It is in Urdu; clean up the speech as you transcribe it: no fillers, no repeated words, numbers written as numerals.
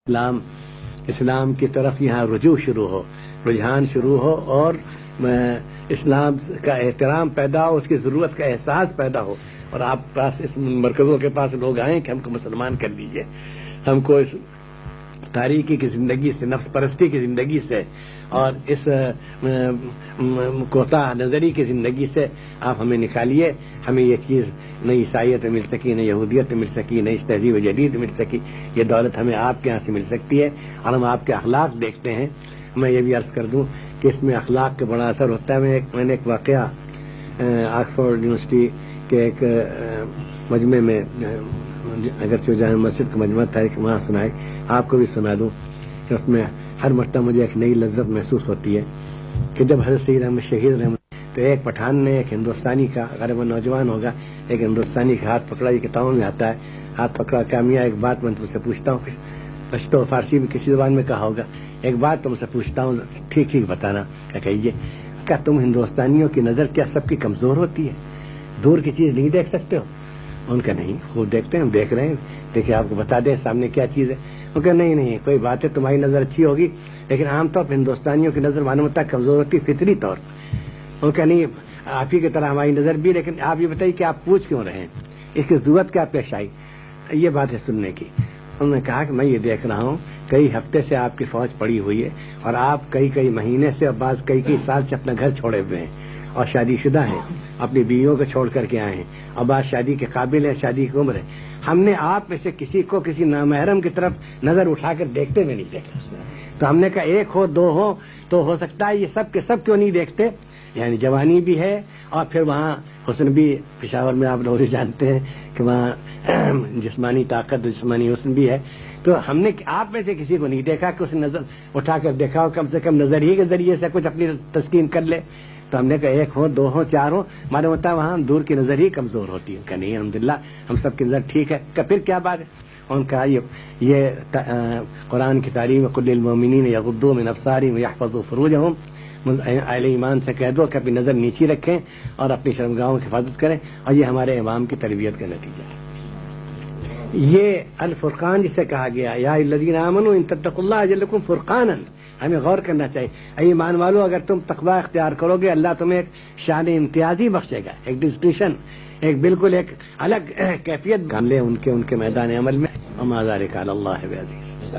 اسلام کی طرف یہاں رجحان شروع ہو اور اسلام کا احترام پیدا ہو، اس کی ضرورت کا احساس پیدا ہو، اور آپ پاس اس مرکزوں کے پاس لوگ آئیں کہ ہم کو مسلمان کر دیجئے، ہم کو اس تاریکی کی زندگی سے، نفس پرستی کی زندگی سے اور اس کوتاہ نظری کی زندگی سے آپ ہمیں نکالیے، ہمیں یہ چیز نہ عیسائیت مل سکی، نہ یہودیت مل سکی، نہ اس تہذیب جدید مل سکی، یہ دولت ہمیں آپ کے یہاں سے مل سکتی ہے، اور ہم آپ کے اخلاق دیکھتے ہیں۔ میں یہ بھی عرض کر دوں کہ اس میں اخلاق کا بڑا اثر ہوتا ہے۔ میں نے ایک واقعہ آکسفورڈ یونیورسٹی کے ایک مجمع میں، اگرچہ جامع مسجد کا مجمع تھا، ایک وہاں سنائے، آپ کو بھی سنا دوں کہ اس میں ہر مرتبہ مجھے ایک نئی لذت محسوس ہوتی ہے کہ جب حضرت سید احمد شہید رحمۃ تو ایک پٹھان نے ایک ہندوستانی کا، اگر وہ نوجوان ہوگا، ایک ہندوستانی کا ہاتھ پکڑا، یہ کتابوں میں آتا ہے، ہاتھ پکڑا کہ میاں ایک بات میں تم سے پوچھتا ہوں، پشتو و فارسی میں کسی زبان میں کہا ہوگا، ایک بات تم سے پوچھتا ہوں، ٹھیک ٹھیک بتانا، کیا کہیے، کیا تم ہندوستانیوں کی نظر کیا سب کی کمزور ہوتی ہے؟ دور کی چیز نہیں دیکھ سکتے ہو؟ ان کا نہیں، خوب دیکھتے ہیں، ہم دیکھ رہے ہیں، دیکھیں آپ کو بتا دیں سامنے کیا چیز ہے۔ ان کا نہیں کوئی بات ہے، تمہاری نظر اچھی ہوگی لیکن عام طور پر ہندوستانیوں کی نظر معلوم ہوتا ہے کمزور ہوتی ہے، فطری طور پر۔ ان کا نہیں، آپ ہی کی طرح ہماری نظر بھی، لیکن آپ یہ بتائیے کہ آپ پوچھ کیوں رہے ہیں، اس کی ضرورت کیا پیش آئی؟ یہ بات ہے سننے کی۔ انہوں نے کہا کہ میں یہ دیکھ رہا ہوں کئی ہفتے سے آپ کی فوج پڑی ہوئی ہے اور آپ کئی مہینے سے اور بعض کئی سال سے اپنا گھر چھوڑے ہوئے ہیں اور شادی شدہ ہیں، اپنی بیویوں کو چھوڑ کر کے آئے ہیں اور بعض شادی کے قابل ہیں، شادی کی عمر ہے۔ ہم نے آپ میں سے کسی کو کسی نامحرم کی طرف نظر اٹھا کر دیکھتے ہوئے نہیں دیکھا، تو ہم نے کہا ایک ہو دو ہو تو ہو سکتا ہے یہ سب کے سب کیوں نہیں دیکھتے؟ یعنی جوانی بھی ہے اور پھر وہاں حسن بھی، پشاور میں آپ لوگ جانتے ہیں کہ وہاں جسمانی طاقت، جسمانی حسن بھی ہے، تو ہم نے آپ میں سے کسی کو نہیں دیکھا کہ اس نے نظر اٹھا کر دیکھا ہو، کم سے کم نظر ہی کے ذریعے سے کچھ اپنی تسکین کر لے۔ تو ہم نے کہا ایک ہو دو ہو چار ہو، ہمارے ہوتا ہے وہاں دور کی نظر ہی کمزور ہوتی ہے، کہ نہیں الحمدللہ ہم سب کی نظر ٹھیک ہے۔ کہ پھر کیا بات ہے؟ ان کا یہ قرآن کی تعلیم، قل للمؤمنین یغضوا من ابصارہم ویحفظوا فروجہم، اہل ایمان سے کہہ دو کہ اپنی نظر نیچی رکھیں اور اپنی شرمگاہوں کی حفاظت کریں، اور یہ ہمارے امام کی تربیت کا نتیجہ ہے۔ یہ الفرقان جسے کہا گیا، یا الذین آمنوا ان تتقوا اللہ یجعل لکم فرقانا، ہمیں غور کرنا چاہیے، اے ایمان والو اگر تم تقوی اختیار کرو گے اللہ تمہیں ایک شان امتیازی بخشے گا، ایک ڈسٹنکشن، ایک بالکل ایک الگ کیفیت گھم لے ان کے میدان عمل میں۔ وما ذلک علی اللہ بعزیز۔